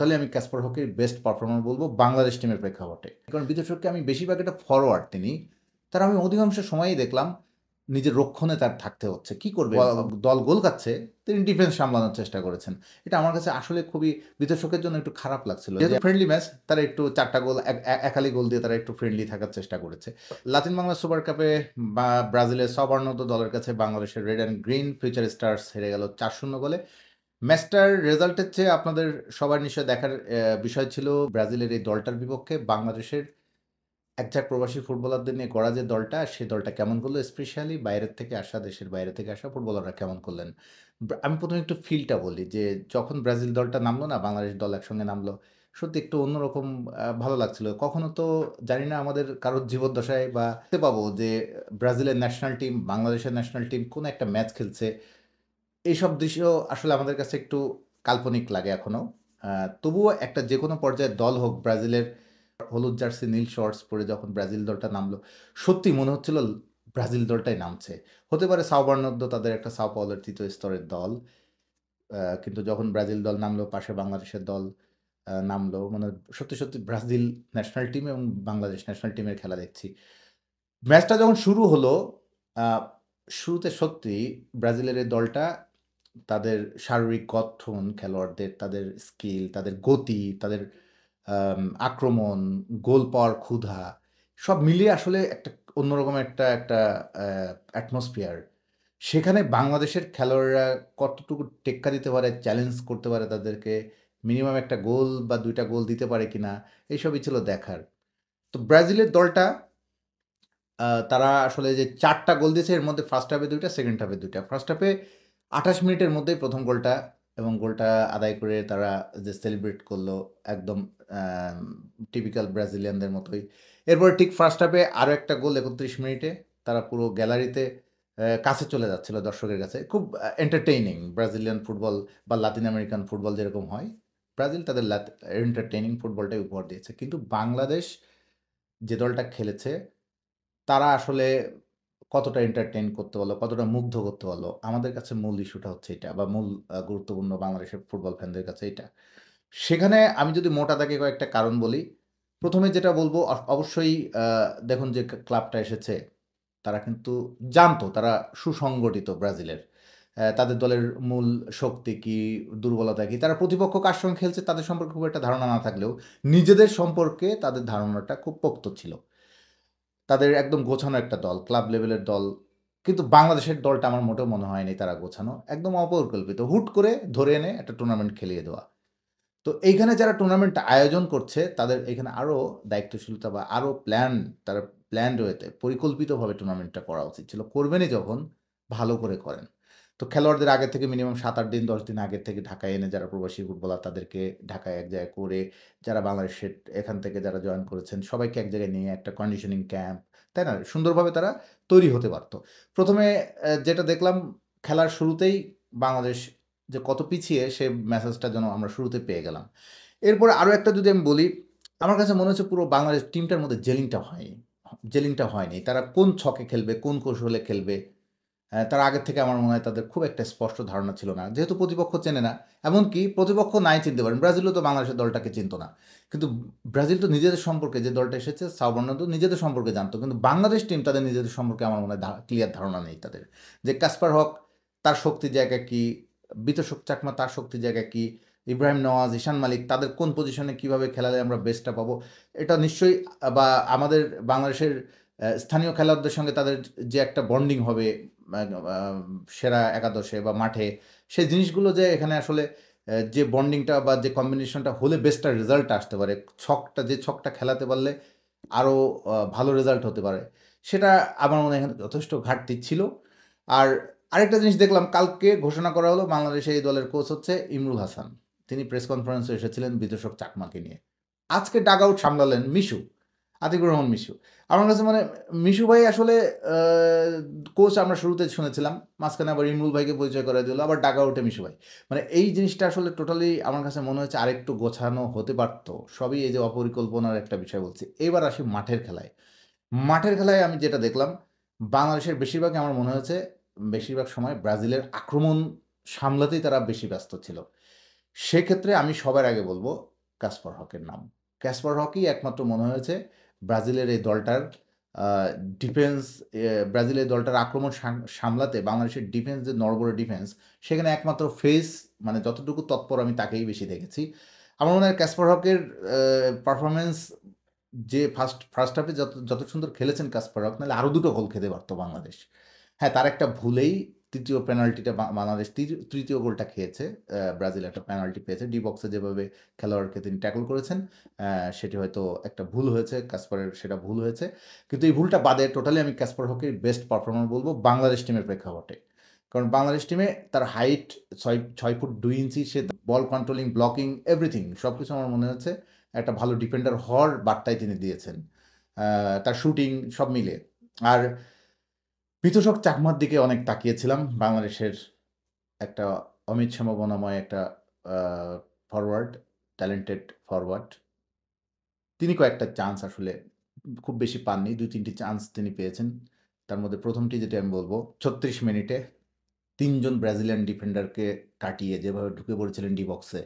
Totally আমি Kasparov হকের best performer বলবো বাংলাদেশ টিমের প্রেক্ষাপটে। কারণ বিদেশকে আমি বেশিরভাগ এটা ফরওয়ার্ড তিনি। তার আমি অধিকাংশ সময়ই দেখলাম নিজের রক্ষণে তার থাকতে হচ্ছে। কি করবে? দল গোল খাচ্ছে, তিনি ডিফেন্স সামলানোর চেষ্টা করেছেন। এটা আমার কাছে আসলে খুবই বিদেশকের জন্য একটু খারাপ লাগছিল। যেহেতু ফ্রেন্ডলি ম্যাচ, তারা একটু ৪ টা গোল একালি গোল দিয়ে তারা একটু ফ্রেন্ডলি থাকার চেষ্টা করেছে। লাতিন বাংলা সুপার কাপে ব্রাজিলের সবর্ণত দলের কাছে বাংলাদেশের red and green future stars হেরে গেল ৪-০ গোলে। ম্যাচটার রেজাল্টের চেয়ে আপনাদের সবার নিশ্চয় দেখার বিষয় ছিল ব্রাজিলের এই দলটার বিপক্ষে বাংলাদেশের একঝাঁক প্রবাসী ফুটবলারদের নিয়ে গড়া যে দলটা, সেই দলটা কেমন করলো, স্পেশালি বাইরের থেকে আসা, দেশের বাইরে থেকে আসা ফুটবলাররা কেমন করলেন। আমি প্রথমে একটু ফিলটা বলি যে যখন ব্রাজিল দলটা নামলো না, বাংলাদেশ দল একসঙ্গে নামলো, সত্যি একটু অন্যরকম ভালো লাগছিল। কখনো তো জানি না আমাদের কারোর জীবদ্দশায় বা দেখতে পাবো যে ব্রাজিলের ন্যাশনাল টিম, বাংলাদেশের ন্যাশনাল টিম কোনো একটা ম্যাচ খেলছে। এইসব দৃশ্য আসলে আমাদের কাছে একটু কাল্পনিক লাগে এখনো। তবুও একটা যেকোনো পর্যায়ের দল হোক, ব্রাজিলের হলুদ জার্সি নীল শর্টস পরে যখন ব্রাজিল দলটা নামলো, সত্যি মনে হচ্ছিল ব্রাজিল দলটাই নামছে। হতে পারে সাও বার্নার্দো তাদের একটা সাও পাওলোর ৩য় স্তরের দল। কিন্তু যখন ব্রাজিল দল নামলো, পাশে বাংলাদেশের দল নামলো, মানে সত্যি, সত্যি ব্রাজিল ন্যাশনাল টিম এবং বাংলাদেশ ন্যাশনাল টিমের খেলা দেখছি। ম্যাচটা যখন শুরু হলো, আ শুরুতে সত্যিই ব্রাজিলের এই দলটা তাদের শারীরিক গঠন, খেলোয়াড়দের তাদের স্কিল, তাদের গতি, তাদের আক্রমণ, গোল পাওয়ার ক্ষুধা, সব মিলিয়ে আসলে একটা অন্যরকম একটা একটা অ্যাটমসফিয়ার। সেখানে বাংলাদেশের খেলোয়াড়রা কতটুকু টেক্কা দিতে পারে, চ্যালেঞ্জ করতে পারে তাদেরকে, মিনিমাম একটা গোল বা ২ টা গোল দিতে পারে কিনা, এইসবই ছিল দেখার। তো ব্রাজিলের দলটা তারা আসলে যে ৪ টা গোল দিয়েছে, এর মধ্যে ফার্স্ট হাফে ২ টা, সেকেন্ড হাফে ২ টা। ফার্স্ট হাফে ২৮ মিনিটের মধ্যেই প্রথম গোলটা, এবং গোলটা আদায় করে তারা যে সেলিব্রেট করলো একদম টিপিক্যাল ব্রাজিলিয়ানদের মতোই। এরপরে ঠিক ফার্স্ট হাফে আরও একটা গোল ৩১ মিনিটে, তারা পুরো গ্যালারিতে কাছে চলে যাচ্ছিল দর্শকের কাছে। খুব এন্টারটেইনিং ব্রাজিলিয়ান ফুটবল বা লাতিন আমেরিকান ফুটবল যেরকম হয়, ব্রাজিল তাদের এন্টারটেইনিং ফুটবলটাই উপহার দিয়েছে। কিন্তু বাংলাদেশ যে দলটা খেলেছে, তারা আসলে কতটা এন্টারটেইন করতে পারলো, কতটা মুগ্ধ করতে পারলো, আমাদের কাছে মূল ইস্যুটা হচ্ছে এটা, বা মূল গুরুত্বপূর্ণ বাংলাদেশের ফুটবল ফ্যানদের কাছে এটা। সেখানে আমি যদি মোটা দাগে কয়েকটা কারণ বলি, প্রথমে যেটা বলবো, অবশ্যই দেখুন যে ক্লাবটা এসেছে, তারা কিন্তু জানতো তারা সুসংগঠিত ব্রাজিলের। তাদের দলের মূল শক্তি কি, দুর্বলতা কি, তারা প্রতিপক্ষ কার সঙ্গে খেলছে তাদের সম্পর্কে খুব একটা ধারণা না থাকলেও নিজেদের সম্পর্কে তাদের ধারণাটা খুব পোক্ত ছিল। তাদের একদম গোছানো একটা দল, ক্লাব লেভেলের দল। কিন্তু বাংলাদেশের দলটা আমার মোটেও মনে হয়নি তারা গোছানো। একদম অপরিকল্পিত। হুট করে ধরে এনে একটা টুর্নামেন্ট খেলিয়ে দেওয়া। তো এইখানে যারা টুর্নামেন্টটা আয়োজন করছে, তাদের এখানে আরও দায়িত্বশীলতা বা আরও তারা প্ল্যান্ড ওয়েতে পরিকল্পিতভাবে টুর্নামেন্টটা করা উচিত ছিল। করবেনই যখন, ভালো করে করেন। তো খেলোয়াড়দের আগে থেকে মিনিমাম ৭-৮ দিন ১০ দিন আগের থেকে ঢাকায় এনে, যারা প্রবাসী ফুটবলার তাদেরকে ঢাকায় এক জায়গায় করে, যারা বাংলাদেশের এখান থেকে যারা জয়েন করেছেন সবাইকে এক জায়গায় নিয়ে একটা কন্ডিশনিং ক্যাম্প, তাই না? সুন্দরভাবে তারা তৈরি হতে পারত। প্রথমে যেটা দেখলাম, খেলার শুরুতেই বাংলাদেশ যে কত পিছিয়ে, সে মেসেজটা যেন আমরা শুরুতে পেয়ে গেলাম। এরপরে আরও একটা যদি আমি বলি, আমার কাছে মনে হচ্ছে পুরো বাংলাদেশ টিমটার মধ্যে জেলিংটা হয়নি। তারা কোন ছকে খেলবে, কোন কৌশলে খেলবে, তার আগের থেকে আমার মনে হয় তাদের খুব একটা স্পষ্ট ধারণা ছিল না। যেহেতু প্রতিপক্ষ চেনে না, এমনকি প্রতিপক্ষ নাই চিনতে পারেন। ব্রাজিলও তো বাংলাদেশের দলটাকে চিনত না। কিন্তু ব্রাজিল তো নিজেদের সম্পর্কে, যে দলটা এসেছে সাও বার্নার্দো নিজেদের সম্পর্কে জানতো। কিন্তু বাংলাদেশ টিম তাদের নিজেদের সম্পর্কে আমার মনে হয় ক্লিয়ার ধারণা নেই তাদের। যে কাসপার হক তার শক্তির জায়গা কী, বিতোষক চাকমা তার শক্তির জায়গা কী, ইব্রাহিম নওয়াজ, ঈশান মালিক তাদের কোন পজিশনে কীভাবে খেলালে আমরা বেস্টটা পাবো, এটা নিশ্চয়ই বা আমাদের বাংলাদেশের স্থানীয় খেলোয়াড়দের সঙ্গে তাদের যে একটা বন্ডিং হবে সেরা একাদশে বা মাঠে, সেই জিনিসগুলো যে এখানে আসলে যে বন্ডিংটা বা যে কম্বিনেশনটা হলে বেস্টটা রেজাল্ট আসতে পারে, যে ছকটা খেলাতে পারলে আরও ভালো রেজাল্ট হতে পারে, সেটা আমার মনে হয় এখানে যথেষ্ট ঘাটতি ছিল। আর আরেকটা জিনিস দেখলাম, কালকে ঘোষণা করা হলো বাংলাদেশে এই দলের কোচ হচ্ছে ইমরুল হাসান। তিনি প্রেস কনফারেন্সে এসেছিলেন বিতোষক চাকমাকে নিয়ে। আজকে ডাগ আউট সামলালেন মিশু, আতিকুর রহমান মিশু। আমার কাছে মানে মিশু ভাই আসলে কোচ আমরা শুরুতে শুনেছিলাম, মাঝখানে আবার ইমরুল ভাইকে পরিচয় করে দিল, আবার ডাগ আউটে মিশু ভাই। মানে এই জিনিসটা আসলে টোটালি আমার কাছে মনে হচ্ছে আরেকটু গোছানো হতে পারত। সবই এই যে অপরিকল্পনার একটা বিষয় বলছি। এবার আসি মাঠের খেলায়। মাঠের খেলায় আমি যেটা দেখলাম, বাংলাদেশের বেশিরভাগই আমার মনে হয়েছে বেশিরভাগ সময় ব্রাজিলের আক্রমণ সামলাতেই তারা বেশি ব্যস্ত ছিল। সেক্ষেত্রে আমি সবার আগে বলবো কাসপার হকের নাম। কাসপার হকই একমাত্র মনে হয়েছে ব্রাজিলের এই দলটার ডিফেন্স ব্রাজিলের দলটার আক্রমণ সামলাতে বাংলাদেশের ডিফেন্স যে নড়বড়ে ডিফেন্স, সেখানে একমাত্র ফেস মানে যতটুকু তৎপর আমি তাকেই বেশি দেখেছি। আমার মনে হয় কাসপার হকের পারফরমেন্স যে ফার্স্ট হাফে যত সুন্দর খেলেছেন কাসপার হক, নাহলে আরও 2টো গোল খেতে পারতো বাংলাদেশ। হ্যাঁ, তার একটা ভুলেই তৃতীয় পেনাল্টিটা বাংলাদেশ তৃতীয় গোলটা খেয়েছে। ব্রাজিল একটা পেনাল্টি পেয়েছে। ডি বক্সে যেভাবে খেলোয়াড়কে তিনি ট্যাকল করেছেন, সেটি হয়তো একটা ভুল হয়েছে, কাসপারের সেটা ভুল হয়েছে। কিন্তু এই ভুলটা বাদে টোটালি আমি কাসপার হকের বেস্ট পারফরমার বলবো বাংলাদেশ টিমের প্রেক্ষাপটে। কারণ বাংলাদেশ টিমে তার হাইট 6 ফুট 2 ইঞ্চি, সে বল কন্ট্রোলিং, ব্লকিং, এভরিথিং সব কিছু আমার মনে হচ্ছে একটা ভালো ডিফেন্ডার হওয়ার বার্তাই তিনি দিয়েছেন। তার শুটিং সব মিলে। আর বিতোষক চাকমার দিকে অনেক তাকিয়েছিলাম। বাংলাদেশের একটা অমিত সম্ভাবনাময় একটা ফরওয়ার্ড, ট্যালেন্টেড ফরওয়ার্ড। তিনি কয়েকটা চান্স আসলে খুব বেশি পাননি। ২-৩টি চান্স তিনি পেয়েছেন। তার মধ্যে প্রথমটি যেটি আমি বলব, ৩৬ মিনিটে ৩ জন ব্রাজিলিয়ান ডিফেন্ডারকে কাটিয়ে যেভাবে ঢুকে পড়েছিলেন ডি বক্সে,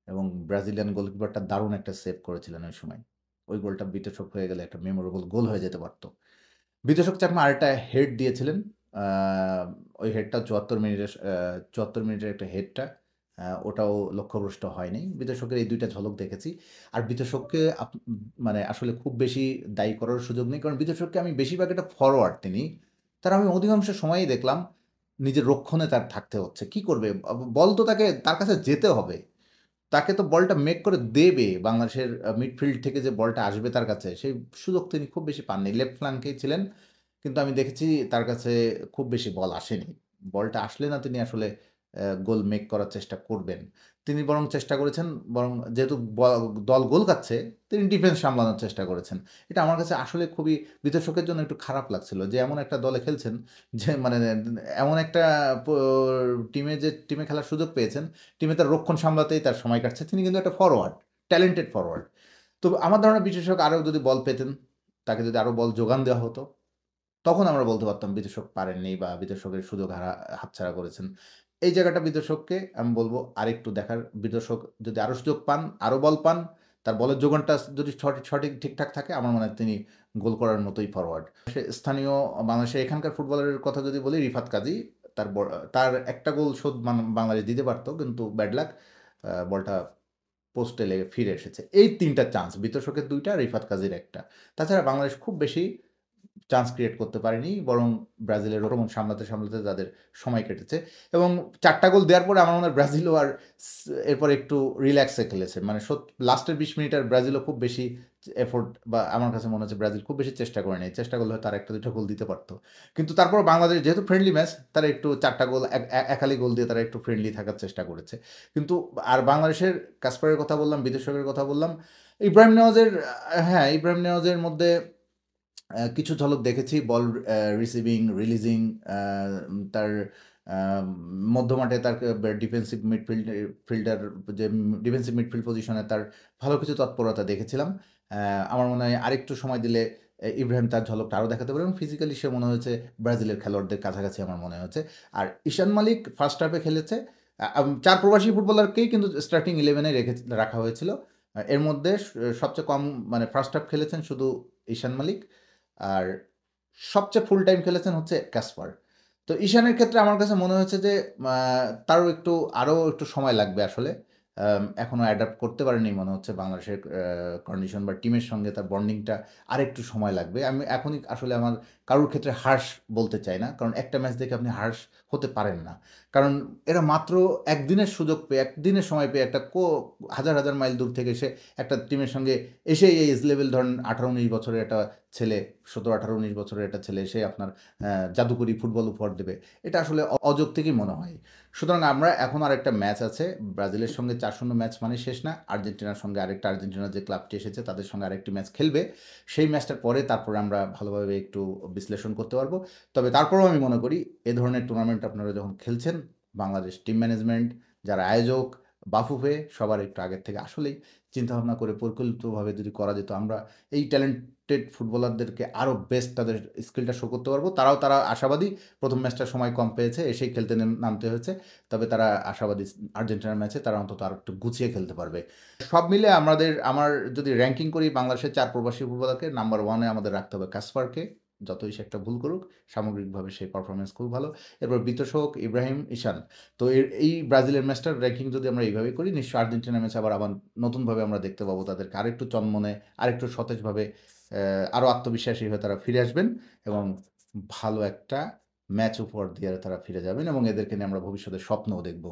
এবং ব্রাজিলিয়ান গোলকিপারটা দারুণ একটা সেভ করেছিলেন ওই সময়। ওই গোলটা বিতোষক হয়ে গেলে একটা মেমোরেবল গোল হয়ে যেতে পারত। বিতোষক চাকমা আরেকটা হেড দিয়েছিলেন। ওই হেডটা ৭৪ মিনিটের একটা হেডটা, ওটাও লক্ষ্যভ্রষ্ট হয়নি। বিতোষকের এই ২টা ঝলক দেখেছি। আর বিতোষককে মানে আসলে খুব বেশি দায়ী করার সুযোগ নেই। কারণ বিতোষককে আমি বেশিরভাগ একটা ফরওয়ার্ড তিনি। তার আমি অধিকাংশ সময়ই দেখলাম নিজের রক্ষণে তার থাকতে হচ্ছে। কি করবে? বল তো তার কাছে যেতে হবে। তাকে তো বলটা মেক করে দেবে। বাংলাদেশের মিডফিল্ড থেকে যে বলটা আসবে তার কাছে, সেই সুযোগ তিনি খুব বেশি পাননি। লেফট ফ্ল্যাঙ্কেই ছিলেন। কিন্তু আমি দেখেছি তার কাছে খুব বেশি বল আসেনি। বলটা আসলে না তিনি আসলে গোল মেক করার চেষ্টা করবেন। তিনি বরং চেষ্টা করেছেন, বরং যেহেতু দল গোল খাচ্ছে, তিনি ডিফেন্স সামলানোর চেষ্টা করেছেন। এটা আমার কাছে আসলে খুবই বিতর্কের জন্য একটু খারাপ লাগছিল যে এমন একটা দলে খেলছেন, যে মানে এমন একটা টিমে খেলার সুযোগ পেয়েছেন, টিমে তার রক্ষণ সামলাতেই তার সময় কাটছে। তিনি কিন্তু একটা ফরওয়ার্ড, ট্যালেন্টেড ফরওয়ার্ড। তো আমার ধারণা বিশেষজ্ঞ আরও যদি বল পেতেন, তাকে যদি আরও বল যোগান দেওয়া হতো, তখন আমরা বলতে পারতাম বিতোষক পারেননি বা বিতোষকের সুযোগ হাতছাড়া করেছেন। এই জায়গাটা বিতোষককে আমি বলব আরেকটু দেখার। বিতোষক যদি আরও সুযোগ পান, আরও বল পান, তার বলের যোগানটা যদি সঠিক ঠিকঠাক থাকে, আমার মনে হয় তিনি গোল করার মতোই ফরওয়ার্ড। স্থানীয় বাংলাদেশের এখানকার ফুটবলারের কথা যদি বলি, রিফাত কাজী, তার একটা গোল শোধ বাংলাদেশ দিতে পারত, কিন্তু ব্যাড লাক, বলটা পোস্টে লেগে ফিরে এসেছে। এই ৩টা চান্স, বিতোষকের ২টা, রিফাত কাজীর ১টা। তাছাড়া বাংলাদেশ খুব বেশি চান্স ক্রিয়েট করতে পারেনি, বরং ব্রাজিলের আক্রমণ সামলাতে তাদের সময় কেটেছে। এবং ৪টা গোল দেওয়ার পরে আমার মনে হয় ব্রাজিলও আর এরপর একটু রিল্যাক্সে খেলেছে। মানে লাস্টের ২০ মিনিট আর ব্রাজিলও খুব বেশি এফোর্ট, বা আমার কাছে মনে হচ্ছে ব্রাজিল খুব বেশি চেষ্টা করেনি। চেষ্টা করলে হয়তো আর ১টা-২টা গোল দিতে পারত। কিন্তু তারপর বাংলাদেশ যেহেতু ফ্রেন্ডলি ম্যাচ, তারা একটু ৪টা গোল একালি গোল দিয়ে তারা একটু ফ্রেন্ডলি থাকার চেষ্টা করেছে। কিন্তু আর বাংলাদেশের কাসপারের কথা বললাম, বিদেশকের কথা বললাম, ইব্রাহিম নেওয়াজের, হ্যাঁ, ইব্রাহিম নেওয়াজের মধ্যে কিছু ঝলক দেখেছি। বল রিসিভিং, রিলিজিং, তার মধ্যমাঠে তার ডিফেন্সিভ ফিল্ডার, যে ডিফেন্সিভ মিডফিল্ড পজিশনে তার ভালো কিছু তৎপরতা দেখেছিলাম। আমার মনে হয় আরেকটু সময় দিলে ইব্রাহিম তার ঝলকটা আরও দেখাতে পারে, এবং ফিজিক্যালি সে মনে হয়েছে ব্রাজিলের খেলোয়াড়দের কাছাকাছি আমার মনে হয়েছে। আর ঈশান মালিক ফার্স্ট হাফে খেলেছে। ৪ প্রবাসী ফুটবলারকেই কিন্তু স্টার্টিং 11-এ রাখা হয়েছিল। এর মধ্যে সবচেয়ে কম মানে ফার্স্ট হাফ খেলেছেন শুধু ঈশান মালিক, আর সবচেয়ে ফুল টাইম খেলেছেন হচ্ছে কাসপার। তো ঈশানের ক্ষেত্রে আমার কাছে মনে হয়েছে যে তারও আরও একটু সময় লাগবে আসলে। এখনও অ্যাডাপ্ট করতে পারেনি মনে হচ্ছে বাংলাদেশের কন্ডিশন বা টিমের সঙ্গে তার বন্ডিংটা আরেকটু সময় লাগবে। আমি এখনই আসলে আমার কারোর ক্ষেত্রে হার্শ বলতে চাই না, কারণ একটা ম্যাচ দেখে আপনি হার্শ হতে পারেন না। কারণ এরা মাত্র একদিনের সুযোগ পেয়ে, একদিনের সময় পেয়ে, একটা হাজার মাইল দূর থেকে এসে একটা টিমের সঙ্গে এসে এই এজ লেভেল, ধরেন 18-19 বছরের একটা ছেলে, 17-18-19 বছরের একটা ছেলে এসে আপনার জাদুকরি ফুটবল উপহার দেবে, এটা আসলে অযৌক্তিকই মনে হয়। সুতরাং আমরা এখন আরেকটা ম্যাচ আছে ব্রাজিলের সঙ্গে, 4-0 ম্যাচ মানে শেষ না। আর্জেন্টিনার সঙ্গে আর্জেন্টিনার যে ক্লাবটি এসেছে তাদের সঙ্গে আরেকটি ম্যাচ খেলবে। সেই ম্যাচটার পরে তারপরে আমরা ভালোভাবে একটু বিশ্লেষণ করতে পারবো। তবে তারপরেও আমি মনে করি এ ধরনের টুর্নামেন্ট আপনারা যখন খেলছেন, বাংলাদেশ টিম ম্যানেজমেন্ট, যারা আয়োজক বাফুফে সবার একটু আগের থেকে আসলেই চিন্তাভাবনা করে পরিকল্পিতভাবে যদি করা যেত, আমরা এই ট্যালেন্টেড ফুটবলারদেরকে আরও বেস্ট তাদের স্কিলটা শো করতে পারবো। তারা আশাবাদী। প্রথম ম্যাচটা সময় কম পেয়েছে, এসেই খেলতে নামতে হয়েছে। তবে তারা আশাবাদী আর্জেন্টিনার ম্যাচে তারা অন্তত আরেকটু গুছিয়ে খেলতে পারবে। সব মিলে আমার যদি র্যাঙ্কিং করি বাংলাদেশের 4 প্রবাসী ফুটবলারকে, নাম্বার 1 এ আমাদের রাখতে হবে কাসপারকে। যতই সে একটা ভুল করুক, সামগ্রিকভাবে সেই পারফরম্যান্স খুব ভালো। এরপর বিতোষক, ইব্রাহিম, ঈশান। তো এই ব্রাজিলের ম্যাচটার র্যাঙ্কিং যদি আমরা এইভাবেই করি, নিশ্চয়ই আর্জেন্টিনার ম্যাচে আবার নতুনভাবে আমরা দেখতে পাবো তাদেরকে আরেকটু চনমনে, আরেকটু সতেজভাবে, আরও আত্মবিশ্বাসী হয়ে তারা ফিরে আসবেন এবং ভালো একটা ম্যাচ উপহার দিয়ে তারা ফিরে যাবেন এবং এদেরকে নিয়ে আমরা ভবিষ্যতে স্বপ্নও দেখব।